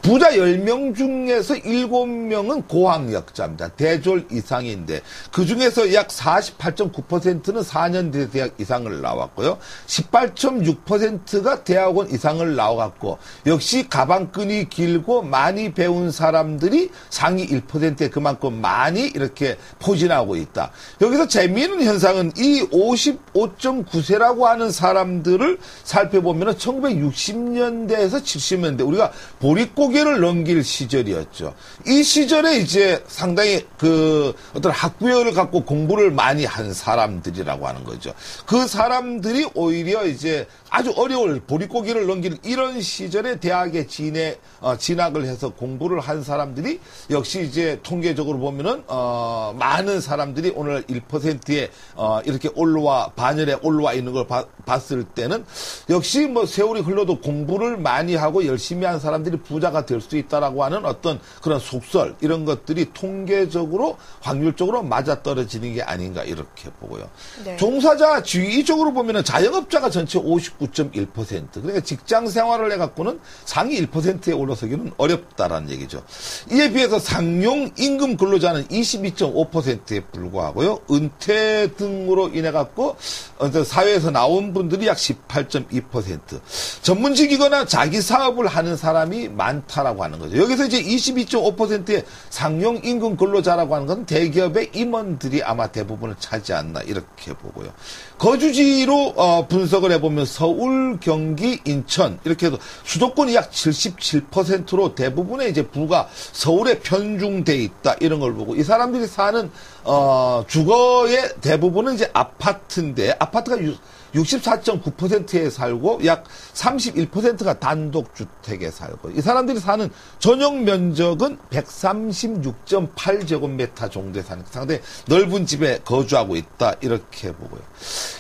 부자 10명 중에서 7명은 고학력자입니다. 대졸 이상인데 그중에서 약 48.9%는 4년제 대학 이상을 나왔고요. 18.6%가 대학원 이상을 나와갖고 역시 가방끈이 길고 많이 배운 사람들이 상위 1%에 그만큼 많이 이렇게 포진하고 있다. 여기서 재미있는 현상은 이 55.9세라고 하는 사람들을 살펴보면 1960년대에서 70년대 우리가 보릿고개를 넘길 시절이었죠. 이 시절에 이제 상당히 그 어떤 학구열을 갖고 공부를 많이 한 사람들이라고 하는 거죠. 그 사람들이 오히려 이제 아주 어려울 보릿고개를 넘길 이런 시절에 대학에 진학을 해서 공부를 한 사람들이 역시 이제 통계적으로 보면은 많은 사람들이 오늘 1%에 이렇게 반열에 올라와 있는 걸 봤을 때는 역시 뭐 세월이 흘러도 공부를 많이 하고 열심히 한 사람들이 부자가 될 수 있다라고 하는 어떤 그런 속설 이런 것들이 통계적으로 확률적으로 맞아떨어지는 게 아닌가 이렇게 보고요. 네. 종사자 주의적으로 보면은 자영업자가 전체 59.1% 그러니까 직장 생활을 해갖고는 상위 1%에 올라서기는 어렵다라는 얘기죠. 이에 비해서 상용 임금 근로자는 22.5%에 불과하고요. 은퇴 등으로 인해 갖고 사회에서 나온 분들이 약 18.2%. 전문직이거나 자기 사업을 하는 사람이 많다라고 하는 거죠. 여기서 이제 22.5%의 상용 임금 근로자라고 하는 건 대기업의 임원들이 아마 대부분을 차지 않나 이렇게 보고요. 거주지로 분석을 해보면 서울, 경기, 인천 이렇게 해서 수도권이 약 77%로 대부분의 이제 부가 서울에 편중돼 있다 이런 걸 보고 이 사람들이 사는 주거의 대부분은 이제 아파트인데 아파트가 64.9%에 살고 약 31%가 단독주택에 살고 이 사람들이 사는 전용 면적은 136.8제곱미터 정도에 사는 상당히 넓은 집에 거주하고 있다 이렇게 보고요.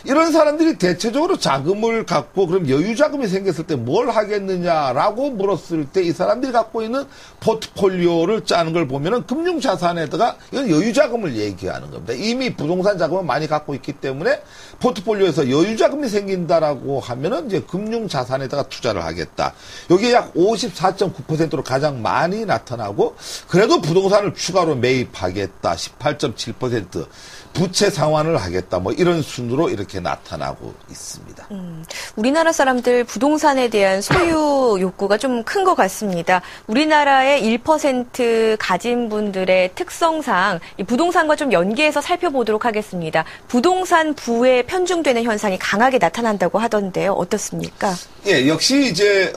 이런 사람들이 대체적으로 자금을 갖고 그럼 여유자금이 생겼을 때 뭘 하겠느냐라고 물었을 때 이 사람들이 갖고 있는 포트폴리오를 짜는 걸 보면은 금융자산에다가 이건 여유자금을 얘기하는 겁니다. 이미 부동산 자금을 많이 갖고 있기 때문에 포트폴리오에서 여유자금이 생긴다라고 하면은 이제 금융자산에다가 투자를 하겠다. 여기에 약 54.9%로 가장 많이 나타나고 그래도 부동산을 추가로 매입하겠다. 18.7%. 부채 상환을 하겠다. 뭐 이런 순으로 이렇게 나타나고 있습니다. 우리나라 사람들 부동산에 대한 소유 욕구가 좀 큰 것 같습니다. 우리나라의 1% 가진 분들의 특성상 이 부동산과 좀 연계해서 살펴보도록 하겠습니다. 부동산 부에 편중되는 현상이 강하게 나타난다고 하던데요. 어떻습니까? 예, 역시 이제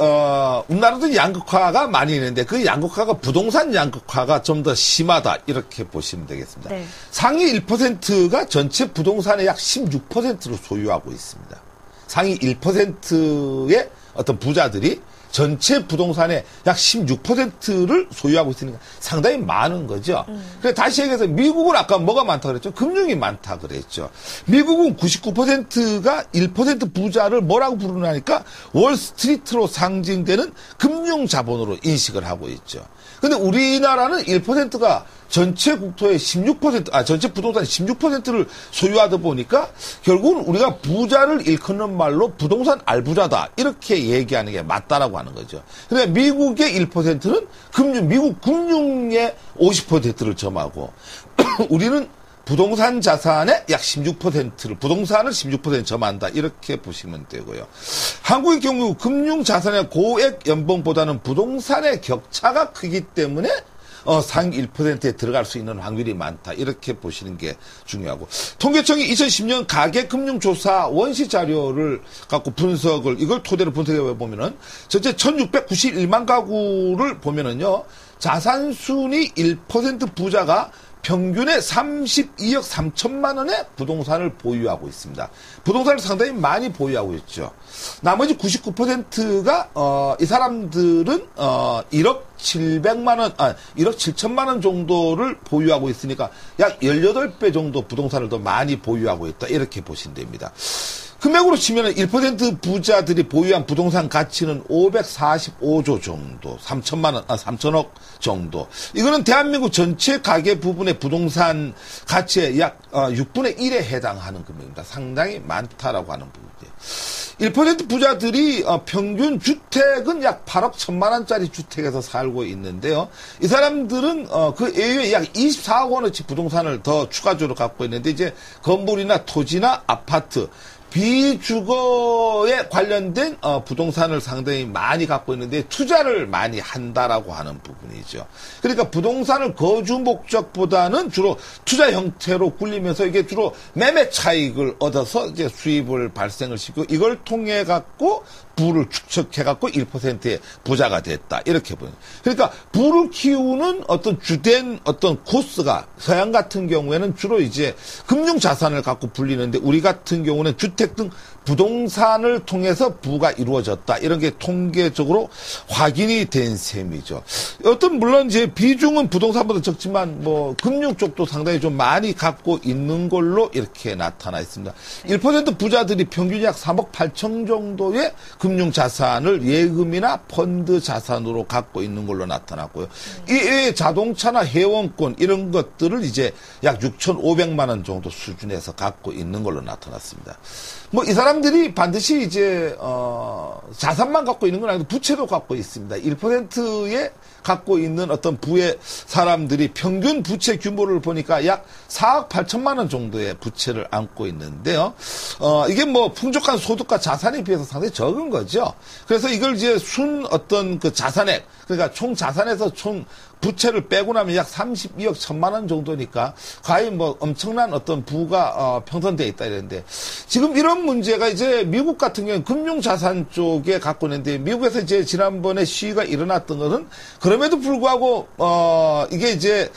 우리나라도 양극화가 많이 있는데 그 양극화가 부동산 양극화가 좀 더 심하다 이렇게 보시면 되겠습니다. 네. 상위 1%가 전체 부동산의 약 16%를 소유하고 있습니다. 상위 1%의 어떤 부자들이 전체 부동산의 약 16%를 소유하고 있으니까 상당히 많은 거죠. 그래서 다시 얘기해서 미국은 아까 뭐가 많다 그랬죠? 금융이 많다 그랬죠. 미국은 99%가 1% 부자를 뭐라고 부르냐니까 월스트리트로 상징되는 금융 자본으로 인식을 하고 있죠. 근데 우리나라는 1%가 전체 국토의 16%, 전체 부동산의 16%를 소유하다 보니까 결국은 우리가 부자를 일컫는 말로 부동산 알부자다. 이렇게 얘기하는 게 맞다라고 하는 거죠. 근데 미국의 1%는 미국 금융의 50%를 점하고 우리는 부동산 자산의 약 16%를, 부동산을 16% 점한다. 이렇게 보시면 되고요. 한국의 경우 금융 자산의 고액 연봉보다는 부동산의 격차가 크기 때문에 상위 1%에 들어갈 수 있는 확률이 많다. 이렇게 보시는 게 중요하고. 통계청이 2010년 가계금융조사 원시 자료를 갖고 이걸 토대로 분석해 보면은 전체 1691만 가구를 보면은요. 자산순위 1% 부자가 평균에 32억 3천만 원의 부동산을 보유하고 있습니다. 부동산을 상당히 많이 보유하고 있죠. 나머지 99%가 이 사람들은 1억 7천만 원 정도를 보유하고 있으니까 약 18배 정도 부동산을 더 많이 보유하고 있다. 이렇게 보시면 됩니다. 금액으로 치면 1% 부자들이 보유한 부동산 가치는 545조 정도, 3천억 정도. 이거는 대한민국 전체 가계 부분의 부동산 가치의 약 6분의 1에 해당하는 금액입니다. 상당히 많다라고 하는 부분이에요. 1% 부자들이 평균 주택은 약 8억 1천만 원짜리 주택에서 살고 있는데요. 이 사람들은 그 외에 약 24억 원어치 부동산을 더 추가적으로 갖고 있는데 이제 건물이나 토지나 아파트 비주거에 관련된 부동산을 상당히 많이 갖고 있는데 투자를 많이 한다라고 하는 부분이죠. 그러니까 부동산을 거주 목적보다는 주로 투자 형태로 굴리면서 이게 주로 매매 차익을 얻어서 이제 수입을 발생을 시키고 이걸 통해 갖고 부를 축적해 갖고 1%의 부자가 됐다. 이렇게 보여요. 그러니까 부를 키우는 어떤 주된 어떤 코스가 서양 같은 경우에는 주로 이제 금융 자산을 갖고 불리는데 우리 같은 경우는 주택 등 부동산을 통해서 부가 이루어졌다. 이런 게 통계적으로 확인이 된 셈이죠. 어떤 물론 이제 비중은 부동산보다 적지만 뭐 금융 쪽도 상당히 좀 많이 갖고 있는 걸로 이렇게 나타나 있습니다. 1% 부자들이 평균 약 3억 8천 정도의 금융 자산을 예금이나 펀드 자산으로 갖고 있는 걸로 나타났고요. 이외에 자동차나 회원권 이런 것들을 이제 약 6,500만 원 정도 수준에서 갖고 있는 걸로 나타났습니다. 뭐 이 사람들이 반드시 이제 자산만 갖고 있는 건 아니고 부채도 갖고 있습니다. 1%에 갖고 있는 어떤 부의 사람들이 평균 부채 규모를 보니까 약 4억 8천만 원 정도의 부채를 안고 있는데요. 이게 뭐 풍족한 소득과 자산에 비해서 상당히 적은 거죠. 그래서 이걸 이제 순 어떤 그 자산액, 그러니까 총 자산에서 총 부채를 빼고 나면 약 32억 1천만 원 정도니까 과연 뭐 엄청난 어떤 부가 형성되어 있다 이랬는데 지금 이런 문제가 이제 미국 같은 경우는 금융자산 쪽에 갖고 있는데 미국에서 이제 지난번에 시위가 일어났던 것은 그럼에도 불구하고 이게 이제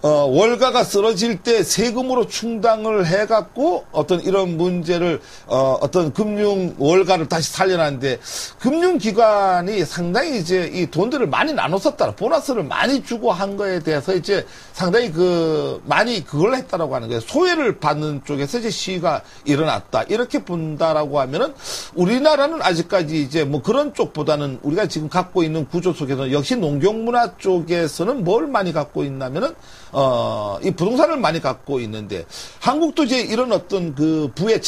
월가가 쓰러질 때 세금으로 충당을 해갖고 어떤 이런 문제를 어떤 금융 월가를 다시 살려놨는데 금융기관이 상당히 이제 이 돈들을 많이 나눴었다, 보너스를 많이 주고 한 거에 대해서 이제 상당히 많이 그걸 했다라고 하는 거예요. 소외를 받는 쪽에서 이제 시위가 일어났다 이렇게 본다라고 하면은 우리나라는 아직까지 이제 뭐 그런 쪽보다는 우리가 지금 갖고 있는 구조 속에서 역시 농경문화 쪽에서는 뭘 많이 갖고 있냐면은 이 부동산을 많이 갖고 있는데 한국도 이제 이런 어떤 그 부의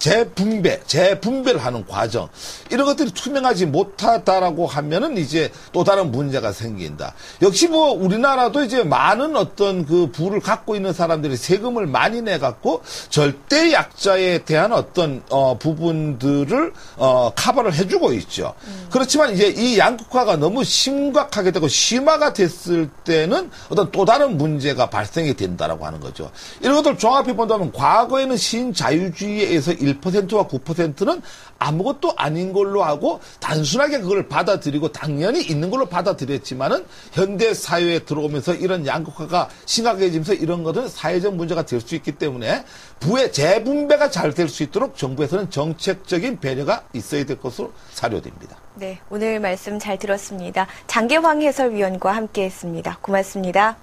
재분배를 하는 과정 이런 것들이 투명하지 못하다라고 하면은 이제 또 다른 문제가 생긴다. 역시 뭐 우리나라도 이제 많은 어떤 그 부를 갖고 있는 사람들이 세금을 많이 내 갖고 절대 약자에 대한 어떤 부분들을 커버를 해주고 있죠. 그렇지만 이제 이 양극화가 너무 심각하게 되고 심화가 됐을 때는 어떤 또 다른 문제가 발생이 된다라고 하는 거죠. 이런 것들 종합해 본다면 과거에는 신자유주의에 의해서 1%와 9%는 아무것도 아닌 걸로 하고 단순하게 그걸 받아들이고 당연히 있는 걸로 받아들였지만은 현대 사회에 들어오면서 이런 양극화가 심각해지면서 이런 것은 사회적 문제가 될 수 있기 때문에 부의 재분배가 잘 될 수 있도록 정부에서는 정책적인 배려가 있어야 될 것으로 사료됩니다. 네, 오늘 말씀 잘 들었습니다. 장계황 해설위원과 함께했습니다. 고맙습니다.